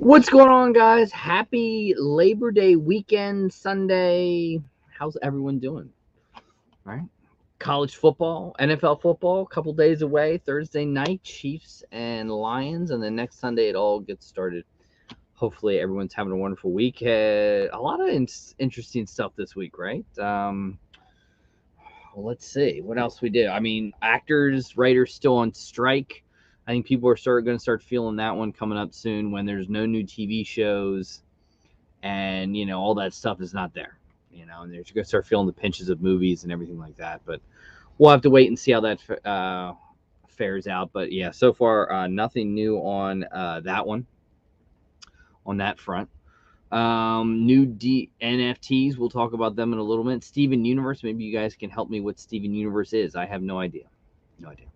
What's going on, guys? Happy Labor Day weekend, Sunday. How's everyone doing? All right. College football, NFL football, a couple days away. Thursday night, Chiefs and Lions, and then next Sunday it all gets started. Hopefully, everyone's having a wonderful week. A lot of interesting stuff this week, right? Let's see what else we did. I mean, actors, writers still on strike. I think people are going to start feeling that one coming up soon when there's no new TV shows and all that stuff is not there. And they're going to start feeling the pinches of movies and everything like that. But we'll have to wait and see how that fares out. But yeah, so far nothing new on that one, on that front. New NFTs, we'll talk about them in a little bit. Steven Universe, maybe you guys can help me what Steven Universe is. I have no idea. No idea.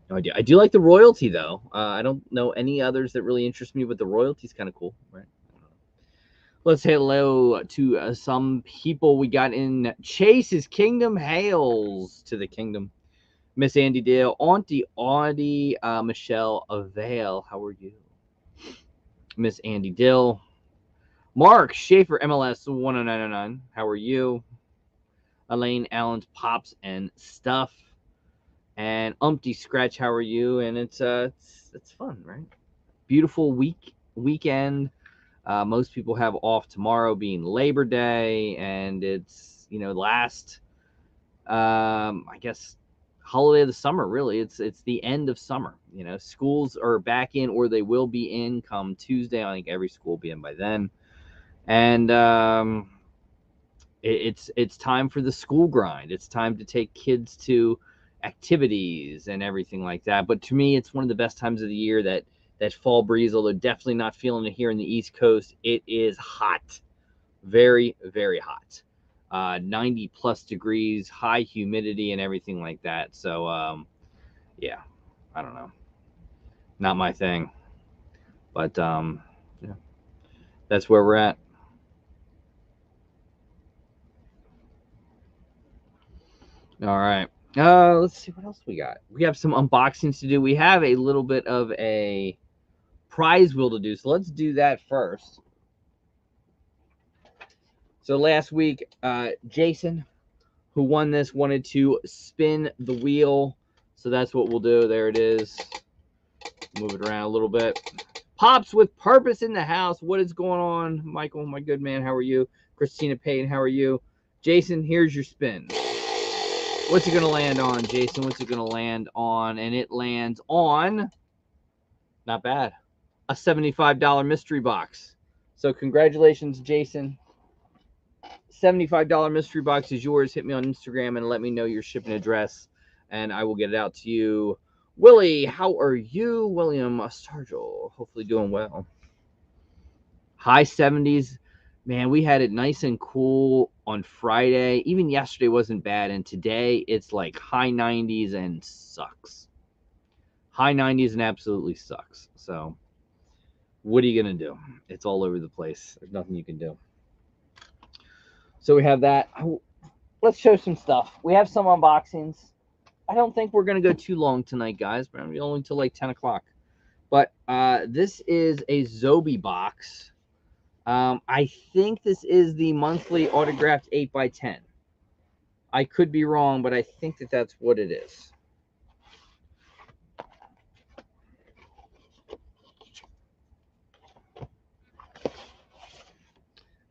I do like the royalty, though. I don't know any others that really interest me, but the royalty's kind of cool, right? Let's say hello to some people we got in Chase's Kingdom. Hails to the kingdom. Miss Andy Dale, Auntie Audie, Michelle Avail, how are you? Miss Andy Dill. Mark Schaefer, MLS 10909, how are you? Elaine Allen's Pops and Stuff. And Umpty Scratch, how are you? And it's fun, right? Beautiful weekend. Most people have off tomorrow being Labor Day, and it's last I guess holiday of the summer. Really, it's the end of summer. Schools are back in, or they will be in come Tuesday. I think every school will be in by then, and it's time for the school grind. It's time to take kids to activities and everything like that. But to me, it's one of the best times of the year. That fall breeze, although definitely not feeling it here in the East Coast. It is hot, very, very hot. 90 plus degrees, high humidity and everything like that. So, yeah, I don't know. Not my thing. But, yeah, that's where we're at. All right. Let's see what else we got. We have some unboxings to do. We have a little bit of a prize wheel to do, so let's do that first. So last week, Jason, who won this, wanted to spin the wheel, so that's what we'll do. There it is. Move it around a little bit. Pops with Purpose in the house. What is going on, Michael, my good man? How are you? Christina Payne, how are you? Jason, here's your spin. What's it going to land on, Jason? What's it going to land on? And it lands on, not bad, a $75 mystery box. So congratulations, Jason. $75 mystery box is yours. Hit me on Instagram and let me know your shipping address, and I will get it out to you. Willie, how are you? William Stargell, hopefully doing well. High 70s. Man, we had it nice and cool on Friday. Even yesterday wasn't bad, and today it's like high 90s and sucks. High 90s and absolutely sucks. So what are you going to do? It's all over the place. There's nothing you can do. So we have that. Let's show some stuff. We have some unboxings. I don't think we're going to go too long tonight, guys. But only until like 10 o'clock. But this is a Zobi box. I think this is the monthly autographed 8x10. I could be wrong, but I think that's what it is.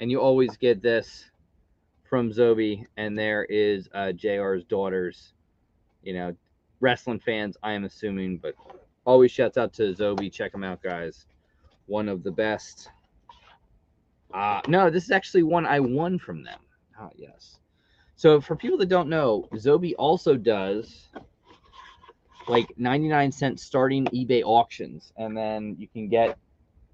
And you always get this from Zobi, and there is JR's daughters. Wrestling fans, I am assuming, but always shouts out to Zobi. Check them out, guys. One of the best. No, this is actually one I won from them. Ah, yes. So for people that don't know, Zobi also does like 99-cent starting eBay auctions, and then you can get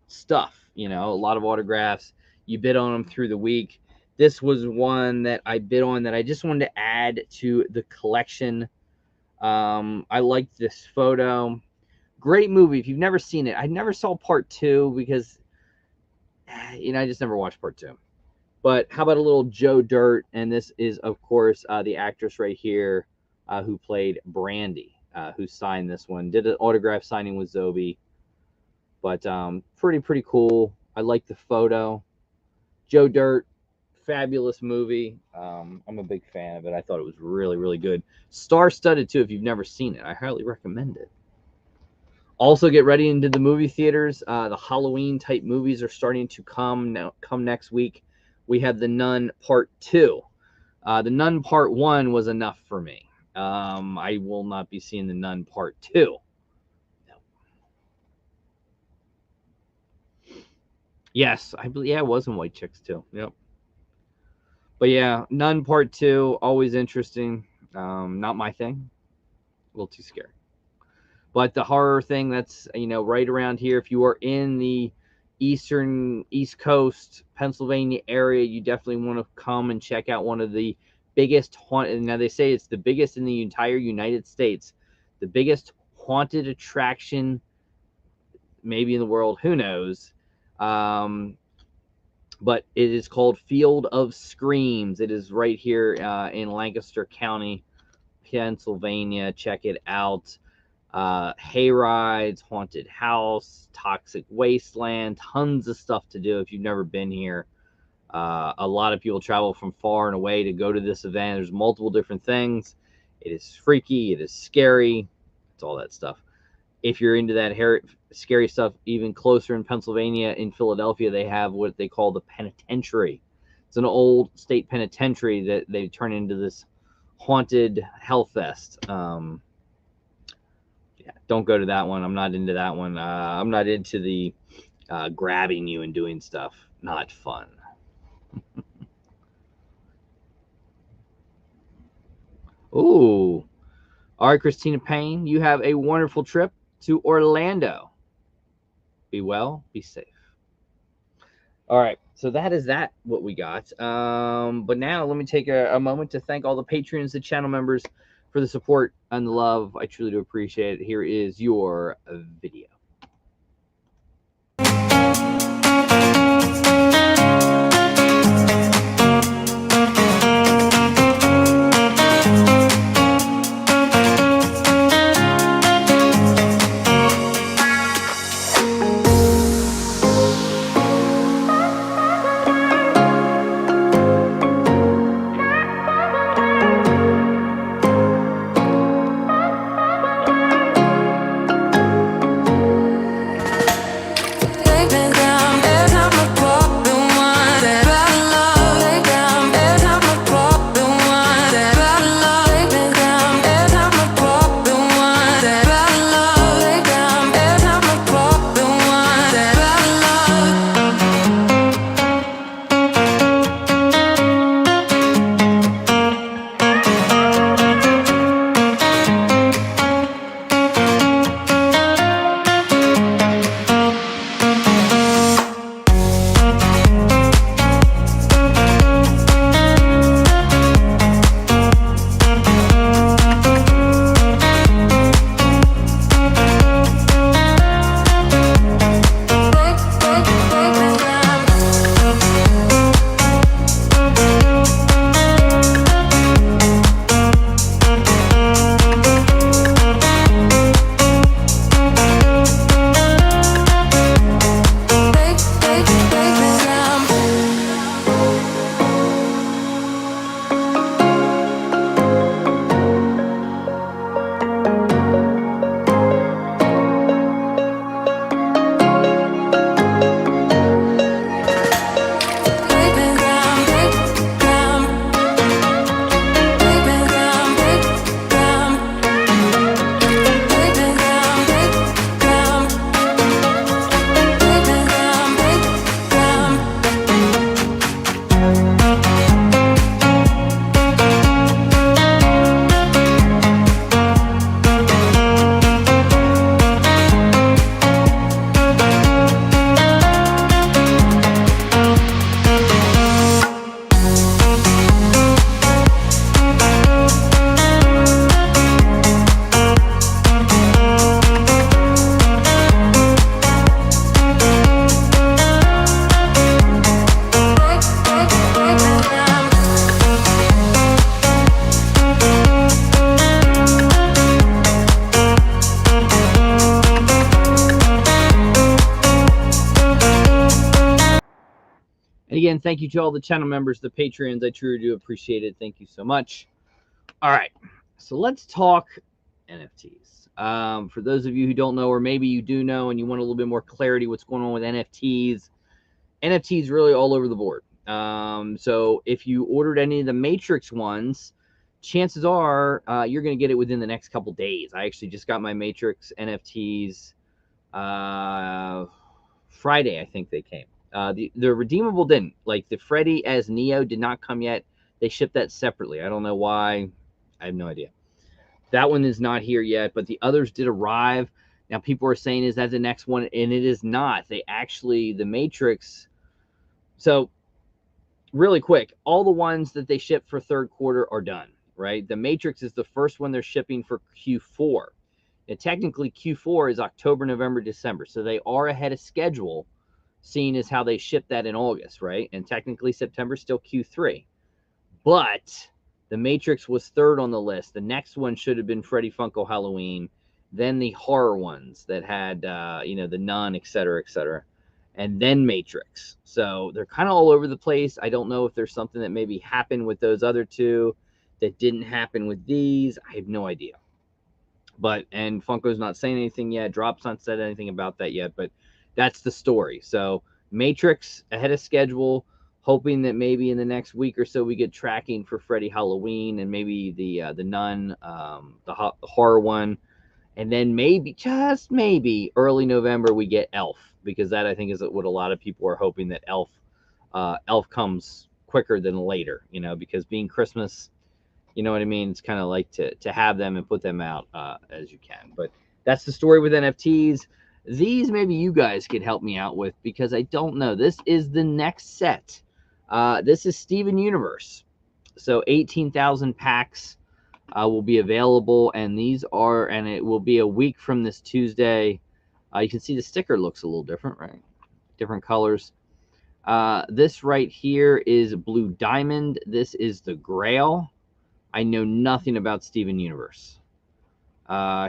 stuff, a lot of autographs. You bid on them through the week. This was one that I bid on that I just wanted to add to the collection. I liked this photo. Great movie. If you've never seen it, I never saw part 2 because I just never watched part 2. But how about a little Joe Dirt? And this is, of course, the actress right here who played Brandy, who signed this one. Did an autograph signing with Zobi. But pretty cool. I like the photo. Joe Dirt, fabulous movie. I'm a big fan of it. I thought it was really good. Star-studded too. If you've never seen it, I highly recommend it. Also, get ready into the movie theaters. The Halloween type movies are starting to come next week. We have The Nun Part 2. The Nun Part 1 was enough for me. I will not be seeing The Nun Part 2. No. Yes, I believe. Yeah, it was in White Chicks too. Yep. But yeah, Nun Part 2, always interesting. Not my thing. A little too scary. But the horror thing that's, right around here, if you are in the East Coast, Pennsylvania area, you definitely want to come and check out one of the biggest haunted. Now they say it's the biggest in the entire United States, the biggest haunted attraction, maybe in the world. Who knows? But it is called Field of Screams. It is right here in Lancaster County, Pennsylvania. Check it out. Hay rides, haunted house, toxic wasteland, tons of stuff to do if you've never been here. A lot of people travel from far and away to go to this event. There's multiple different things. It is freaky. It is scary. It's all that stuff. If you're into that scary stuff, even closer in Pennsylvania, in Philadelphia, they have what they call the penitentiary. It's an old state penitentiary that they turn into this haunted hellfest. Yeah, don't go to that one. I'm not into that one. I'm not into the grabbing you and doing stuff. Not fun. Ooh. All right, Christina Payne, you have a wonderful trip to Orlando. Be well, be safe. All right, so that is what we got. But now let me take a moment to thank all the patrons, the channel members, for the support and the love. I truly do appreciate it. Here is your video. again, thank you to all the channel members, the Patreons. I truly do appreciate it. Thank you so much. All right, so let's talk NFTs. For those of you who don't know, or maybe you do know and you want a little bit more clarity what's going on with NFTs, NFTs really all over the board. So if you ordered any of the Matrix ones, chances are you're going to get it within the next couple days. I actually just got my Matrix NFTs Friday, I think they came. The redeemable didn't. Like the Freddy as Neo did not come yet. They shipped that separately. I don't know why. I have no idea. That one is not here yet, but the others did arrive. Now people are saying, is that the next one? And it is not. They actually, the Matrix. So really quick, all the ones that they shipped for third quarter are done, right? The Matrix is the first one they're shipping for Q4. And technically Q4 is October, November, December. So they are ahead of schedule, seeing as how they shipped that in August, right? And technically September is still Q3. But the Matrix was third on the list. The next one should have been Freddy Funko Halloween, then the horror ones that had, the Nun, et cetera, and then Matrix. So they're kind of all over the place. I don't know if there's something that maybe happened with those other two that didn't happen with these. I have no idea. And Funko's not saying anything yet. Drop's not said anything about that yet, but that's the story. So Matrix ahead of schedule, hoping that maybe in the next week or so we get tracking for Freddy Halloween and maybe the Nun, the horror one, and then maybe, just maybe, early November we get Elf, because that I think is what a lot of people are hoping, that Elf comes quicker than later, because being Christmas, you know what I mean? It's kind of like to have them and put them out as you can. But that's the story with NFTs. These maybe you guys could help me out with, because I don't know. This is the next set. This is Steven Universe. So 18,000 packs will be available, and it will be a week from this Tuesday. You can see the sticker looks a little different, right? Different colors. This right here is Blue Diamond. This is the Grail. I know nothing about Steven Universe.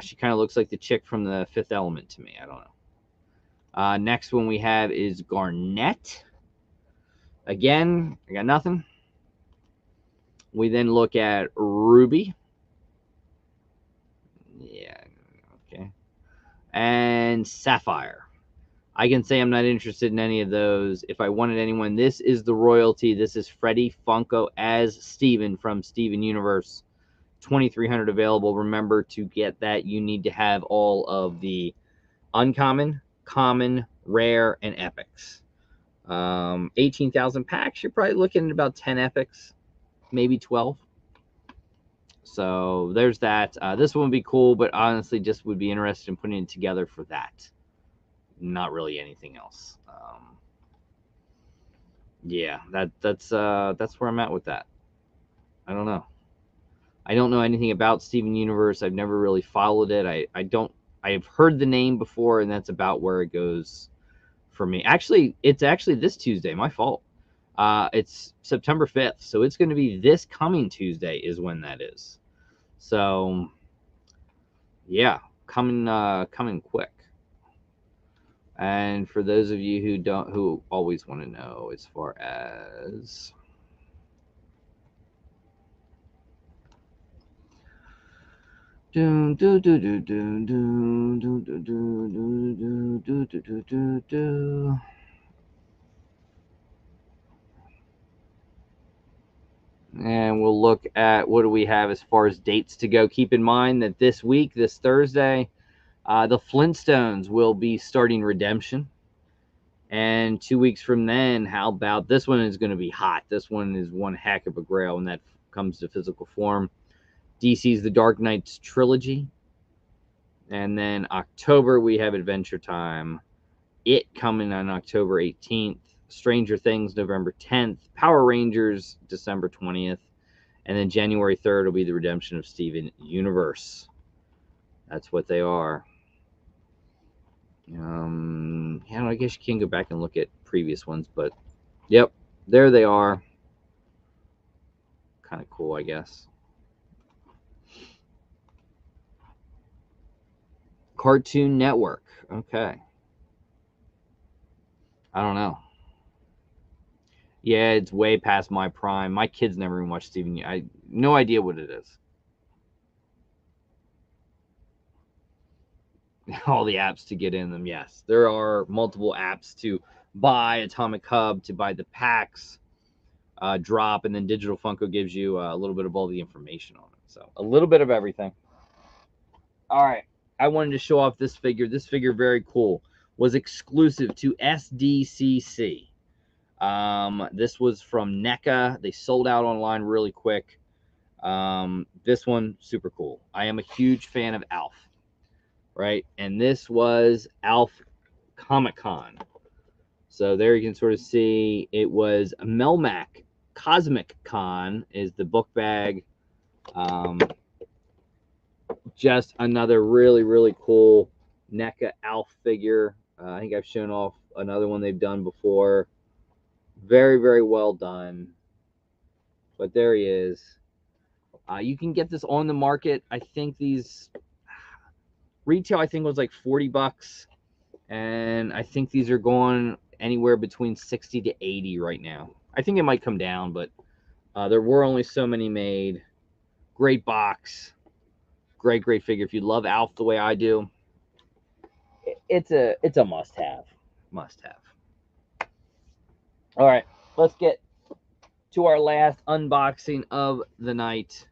She kind of looks like the chick from The Fifth Element to me. I don't know. Next one we have is Garnet. Again, I got nothing. We then look at Ruby. Yeah, okay. And Sapphire. I can say I'm not interested in any of those. If I wanted anyone, this is the royalty. This is Freddy Funko as Steven from Steven Universe. 2,300 available. Remember, to get that, you need to have all of the uncommon, common, rare, and epics. 18,000 packs. You're probably looking at about 10 epics, maybe 12. So there's that. This one would be cool, but honestly, just would be interested in putting it together for that. Not really anything else. Yeah, that's where I'm at with that. I don't know. I don't know anything about Steven Universe. I've never really followed it. I have heard the name before, and that's about where it goes for me. Actually, it's actually this Tuesday. My fault. It's September 5th, so it's going to be this coming Tuesday is when that is. So, yeah, coming quick. And for those of you who always want to know, as far as and we'll look at what do we have as far as dates to go. Keep in mind that this week, this Thursday, the Flintstones will be starting redemption. And 2 weeks from then, how about this one is going to be hot. This one is one heck of a grail when that comes to physical form. DC's The Dark Knights trilogy. And then October, we have Adventure Time. It coming on October 18th. Stranger Things, November 10th. Power Rangers, December 20th. And then January 3rd will be the redemption of Steven Universe. That's what they are. I guess you can go back and look at previous ones, but yep, there they are. Kind of cool, I guess. Cartoon Network. Okay. I don't know. Yeah, it's way past my prime. My kids never even watched Steven Universe. No idea what it is. All the apps to get in them, yes. There are multiple apps to buy Atomic Hub, to buy the packs, drop, and then Digital Funko gives you a little bit of all the information on it. So a little bit of everything. All right. I wanted to show off this figure. This figure, very cool. Was exclusive to SDCC. This was from NECA. They sold out online really quick. This one, super cool. I am a huge fan of Alf, right? And this was Alf Comic Con. So there you can sort of see it was Melmac Cosmic Con is the book bag. Just another really, really cool NECA Alf figure. I think I've shown off another one they've done before. Very, very well done. But there he is. You can get this on the market. I think these retail, I think, was like $40. And I think these are going anywhere between 60 to 80 right now. I think it might come down, but there were only so many made. Great box. Great, great figure. If you love Alf the way I do, it's a must-have. Must-have. All right, let's get to our last unboxing of the night,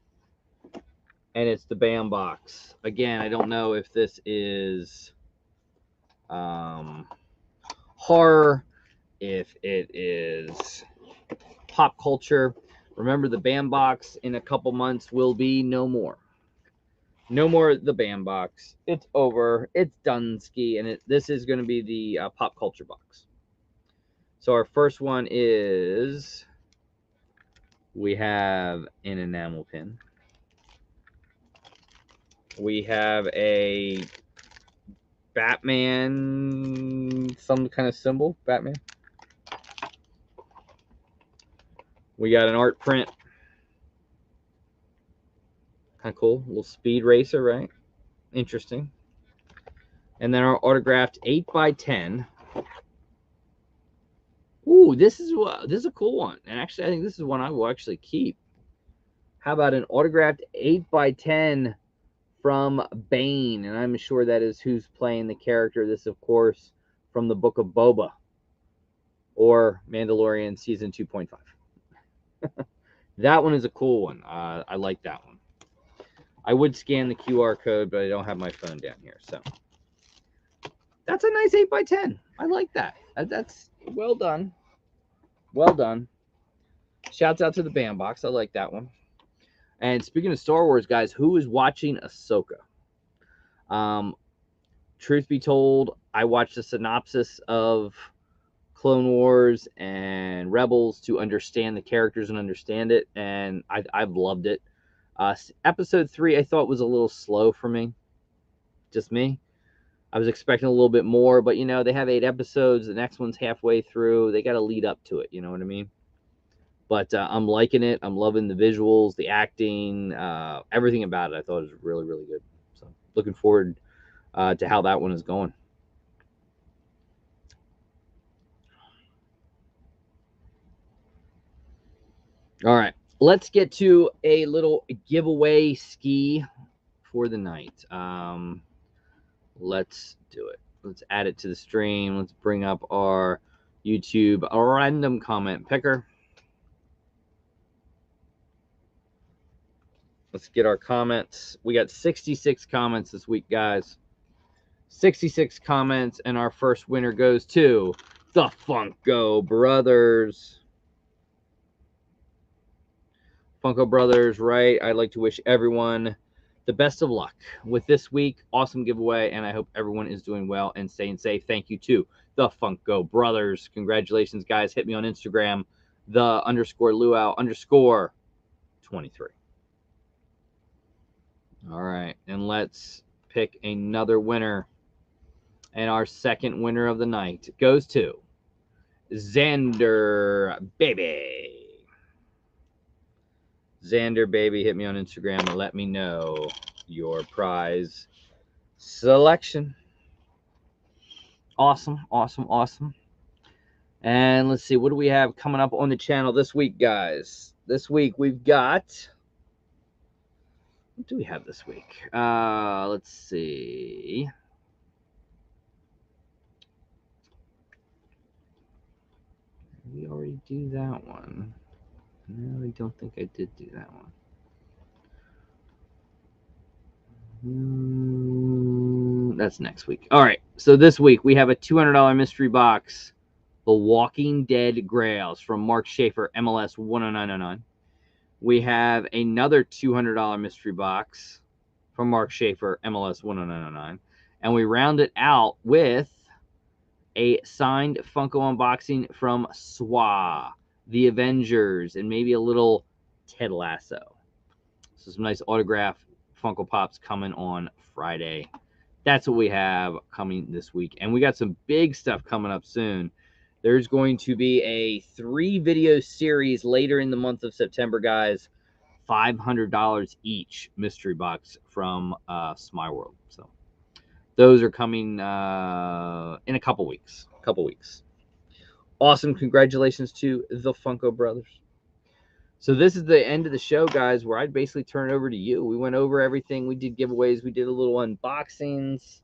and it's the BAM box. Again, I don't know if this is horror, if it is pop culture. Remember, the BAM box in a couple months will be no more. No more the BAM box. It's over. It's Dunsky, and this is going to be the pop culture box. So our first one is, we have an enamel pin. We have a Batman, some kind of symbol, Batman. We got an art print. Kind of cool. A little speed racer, right? Interesting. And then our autographed 8x10. Ooh, this is a cool one. And actually, I think this is one I will actually keep. How about an autographed 8x10 from Bane? And I'm sure that is who's playing the character. This, of course, from the Book of Boba or Mandalorian Season 2.5. That one is a cool one. I like that one. I would scan the QR code, but I don't have my phone down here. So that's a nice 8x10. I like that. That's well done. Well done. Shouts out to the BAM box. I like that one. And speaking of Star Wars, guys, who is watching Ahsoka? Truth be told, I watched a synopsis of Clone Wars and Rebels to understand the characters and understand it, and I've loved it. Episode 3, I thought was a little slow for me. Just me. I was expecting a little bit more, but, you know, they have 8 episodes. The next one's halfway through. They got to lead up to it, you know what I mean? But I'm liking it. I'm loving the visuals, the acting, everything about it. I thought it was really, really good. So looking forward to how that one is going. All right, let's get to a little giveaway ski for the night. Let's do it. Let's add it to the stream. Let's bring up our YouTube random comment picker. Let's get our comments. We got 66 comments this week, guys. 66 comments, and our first winner goes to the Funko Brothers. Funko Brothers, right? I'd like to wish everyone the best of luck with this week. Awesome giveaway, and I hope everyone is doing well and staying safe. Thank you to the Funko Brothers. Congratulations, guys. Hit me on Instagram, _Luau_23. All right, and let's pick another winner. And our second winner of the night goes to Xander Baby. Xander Baby, hit me on Instagram and let me know your prize selection. Awesome, awesome, awesome. And let's see, what do we have coming up on the channel this week, guys? This week we've got, what do we have this week? Let's see. Did we already do that one? No, I don't think I did do that one. That's next week. All right, so this week we have a $200 mystery box, The Walking Dead Grails from Mark Schaefer, MLS 10909. We have another $200 mystery box from Mark Schaefer, MLS 10909. And we round it out with a signed Funko unboxing from SWA, The Avengers, and maybe a little Ted Lasso. So some nice autograph Funko Pops coming on Friday. That's what we have coming this week. And we got some big stuff coming up soon. There's going to be a 3-video series later in the month of September, guys. $500 each mystery box from Smyworld. So those are coming in a couple weeks. Awesome. Congratulations to the Funko Brothers. So this is the end of the show, guys, where I'd basically turn it over to you. We went over everything. We did giveaways. We did a little unboxings.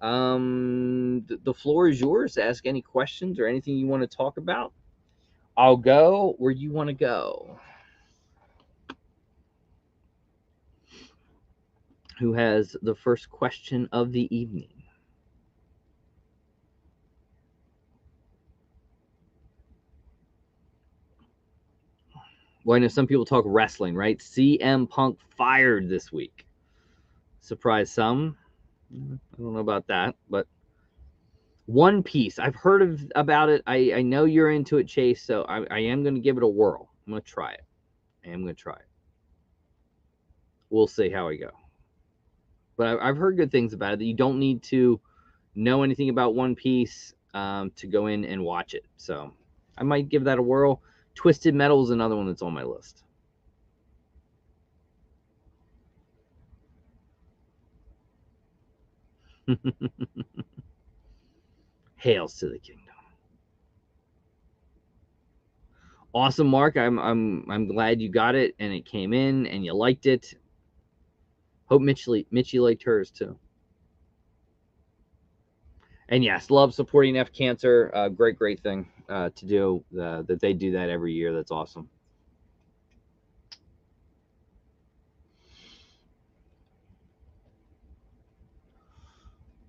The floor is yours to ask any questions or anything you want to talk about. I'll go where you want to go. Who has the first question of the evening? Well, I know some people talk wrestling, right? CM Punk fired this week. Surprise some. I don't know about that, but One Piece. I've heard about it. I know you're into it, Chase, so I am going to give it a whirl. I'm going to try it. We'll see how I go. But I've heard good things about it, that you don't need to know anything about One Piece to go in and watch it. So I might give that a whirl. Twisted Metal is another one that's on my list. Hails to the kingdom. Awesome, Mark. I'm glad you got it and it came in and you liked it. Hope Mitchie liked hers too. And yes, love supporting F Cancer. Great thing to do. That they do that every year. That's awesome.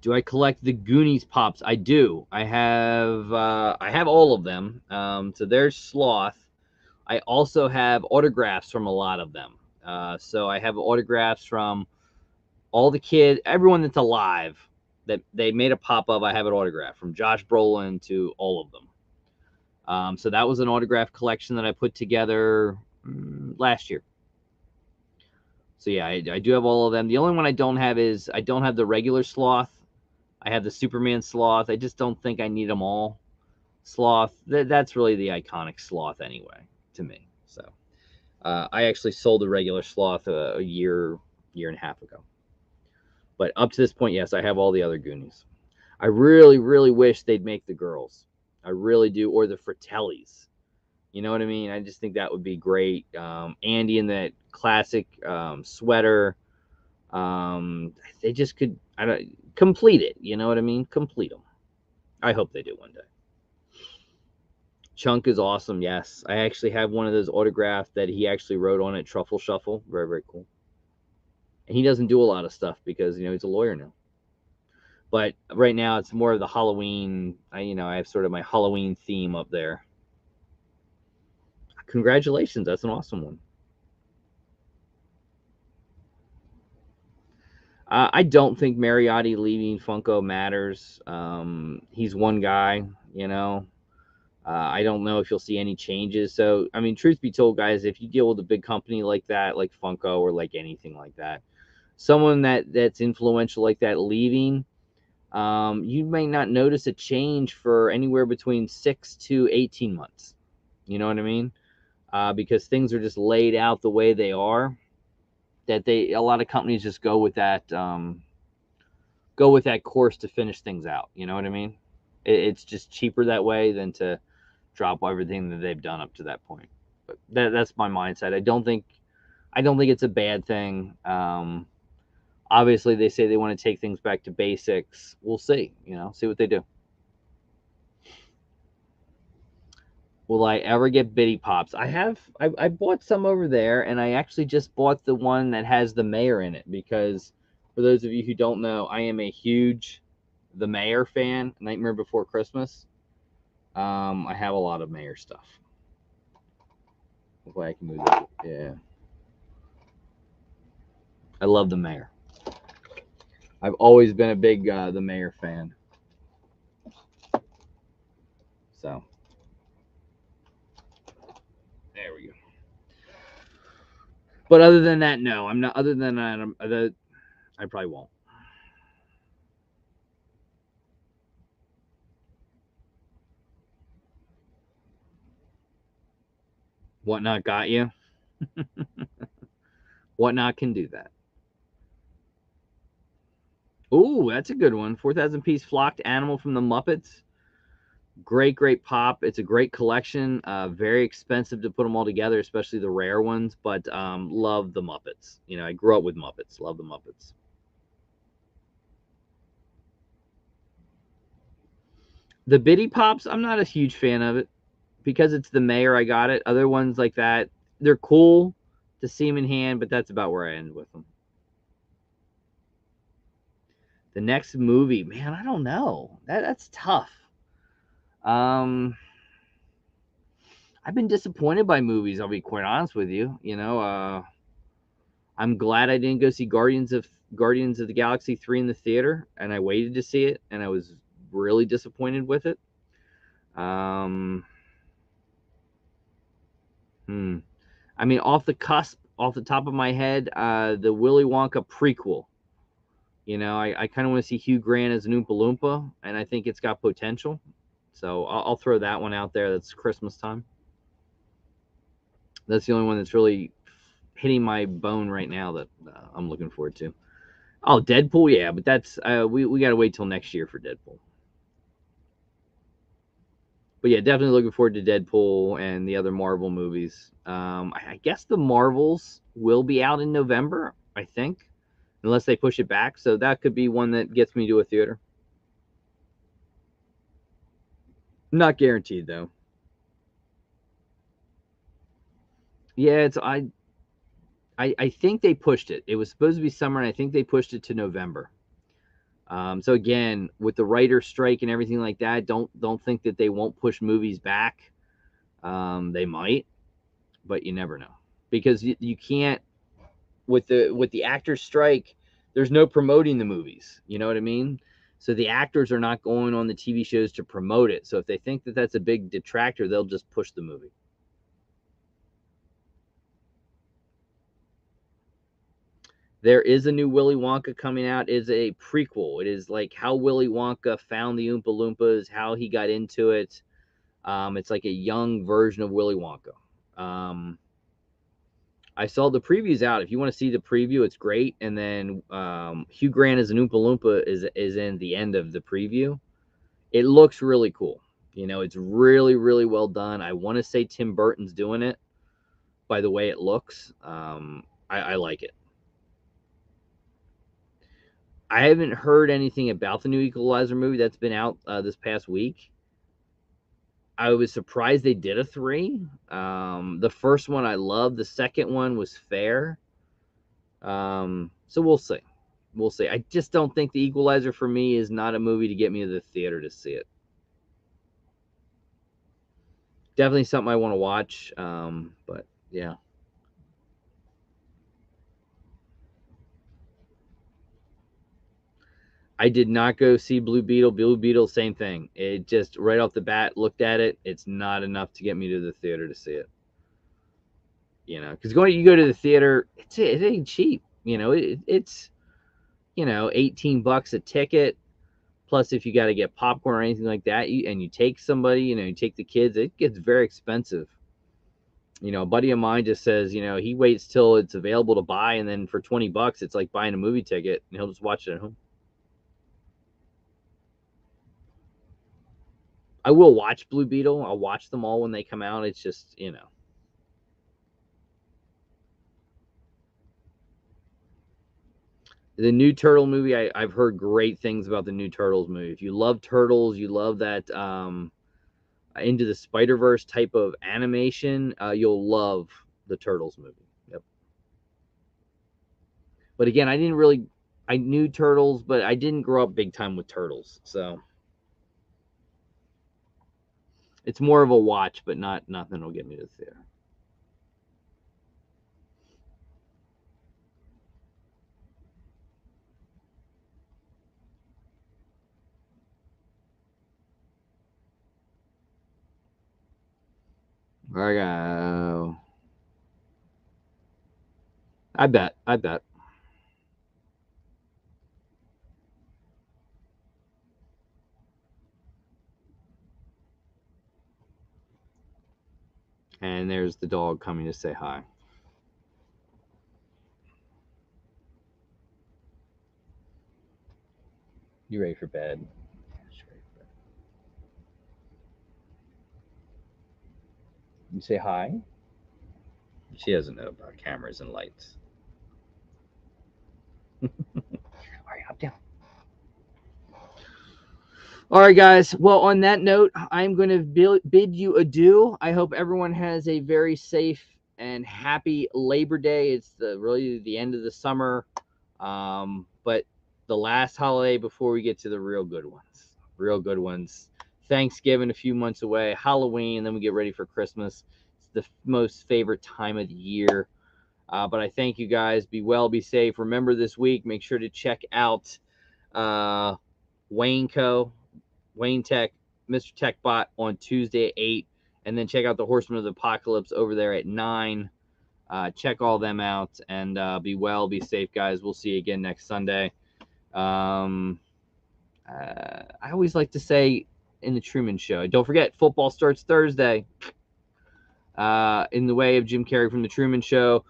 Do I collect the Goonies Pops? I do. I have all of them. So there's Sloth. I also have autographs from a lot of them. So I have autographs from all the kids, everyone that's alive that they made a pop of. I have an autograph from Josh Brolin to all of them. So that was an autograph collection that I put together last year. So yeah, I do have all of them. The only one I don't have is I don't have the regular Sloth. I have the Superman Sloth. I just don't think I need them all. Sloth, that's really the iconic Sloth anyway, to me. So I actually sold the regular Sloth a year and a half ago. But up to this point, yes, I have all the other Goonies. I really wish they'd make the girls. I really do, or the Fratellis. You know what I mean? I just think that would be great. Andy in that classic sweater. They just could complete it. You know what I mean? Complete them. I hope they do one day. Chunk is awesome. Yes, I actually have one of those autographed that he actually wrote on it. Truffle Shuffle. Very cool. And he doesn't do a lot of stuff because he's a lawyer now. But right now it's more of the Halloween. I have sort of my Halloween theme up there. Congratulations, that's an awesome one. I don't think Mariotti leaving Funko matters. He's one guy, I don't know if you'll see any changes. So, I mean, truth be told, guys, if you deal with a big company like that, like Funko or like anything like that, someone that's influential like that leaving, you may not notice a change for anywhere between 6 to 18 months. You know what I mean? Because things are just laid out the way they are. That a lot of companies just go with that course to finish things out. You know what I mean? It's just cheaper that way than to drop everything that they've done up to that point. But that's my mindset. I don't think it's a bad thing. Obviously, they say they want to take things back to basics. We'll see. See what they do. Will I ever get Bitty Pops? I bought some over there, and I actually just bought the one that has the mayor in it because, for those of you who don't know, I am a huge The Mayor fan. Nightmare Before Christmas. I have a lot of mayor stuff. Hopefully I can move that. Yeah. I love the mayor. I've always been a big the mayor fan. So there we go. But other than that, no, I'm not. Other than that, I probably won't. Whatnot got you. Whatnot can do that. Ooh, that's a good one. 4,000 piece flocked animal from the Muppets. Great pop. It's a great collection. Very expensive to put them all together, especially the rare ones. But love the Muppets. I grew up with Muppets. Love the Muppets. The Bitty Pops, I'm not a huge fan of it because it's the mayor. I got it. Other ones like that, they're cool to see them in hand, but that's about where I end with them. The next movie, man, I don't know. That's tough. I've been disappointed by movies. I'll be quite honest with you. I'm glad I didn't go see Guardians of the Galaxy 3 in the theater, and I waited to see it, and I was really disappointed with it. I mean, off the top of my head, the Willy Wonka prequel. I kind of want to see Hugh Grant as an Oompa Loompa, and I think it's got potential. So I'll throw that one out there. That's Christmas time. That's the only one that's really hitting my bone right now that I'm looking forward to. Oh, Deadpool, yeah, but that's we got to wait till next year for Deadpool. But yeah, definitely looking forward to Deadpool and the other Marvel movies. I guess the Marvels will be out in November, I think, unless they push it back. So that could be one that gets me to a theater. Not guaranteed though. Yeah, I think they pushed it. It was supposed to be summer, and I think they pushed it to November. So again, with the writer strike and everything like that, don't think that they won't push movies back. They might, but you never know because you can't with the actors strike. There's no promoting the movies. You know what I mean? So the actors are not going on the TV shows to promote it. So if they think that that's a big detractor, they'll just push the movie. There is a new Willy Wonka coming out. It's a prequel. It is like how Willy Wonka found the Oompa Loompas, how he got into it. It's like a young version of Willy Wonka. I saw the previews out. If you want to see the preview, it's great. And then Hugh Grant as an Oompa Loompa is in the end of the preview. It looks really cool. It's really, really well done. I want to say Tim Burton's doing it by the way it looks. I like it. I haven't heard anything about the new Equalizer movie that's been out this past week. I was surprised they did a 3. The first one I loved. The second one was fair. So we'll see. We'll see. I just don't think the Equalizer for me is not a movie to get me to the theater to see it. Definitely something I want to watch. But yeah. I did not go see Blue Beetle. Blue Beetle, same thing. It just right off the bat, looked at it. It's not enough to get me to the theater to see it. Because you go to the theater, it ain't cheap. It's $18 a ticket. Plus, if you got to get popcorn or anything like that, and you take somebody, you take the kids, it gets very expensive. A buddy of mine just says, he waits till it's available to buy, and then for $20, it's like buying a movie ticket, and he'll just watch it at home. I will watch Blue Beetle. I'll watch them all when they come out. It's just, you know. The new Turtle movie, I've heard great things about the new Turtles movie. If you love Turtles, you love that Into the Spider-Verse type of animation, you'll love the Turtles movie. Yep. But again, I knew Turtles, but I didn't grow up big time with Turtles. So it's more of a watch, but not nothing will get me to the theater. There we go. I bet. I bet. And there's the dog coming to say hi. You ready for bed? You say hi? She doesn't know about cameras and lights. All right, hop down. All right, guys. Well, on that note, I'm going to bid you adieu. I hope everyone has a very safe and happy Labor Day. It's really the end of the summer, but the last holiday before we get to the real good ones. Real good ones. Thanksgiving a few months away, Halloween, and then we get ready for Christmas. It's the most favorite time of the year. But I thank you guys. Be well, be safe. Remember this week, make sure to check out Wayne Tech, Mr. Techbot on Tuesday at 8. And then check out the Horsemen of the Apocalypse over there at 9. Check all them out. And be well, be safe, guys. We'll see you again next Sunday. I always like to say in the Truman Show, don't forget, football starts Thursday. In the way of Jim Carrey from the Truman Show.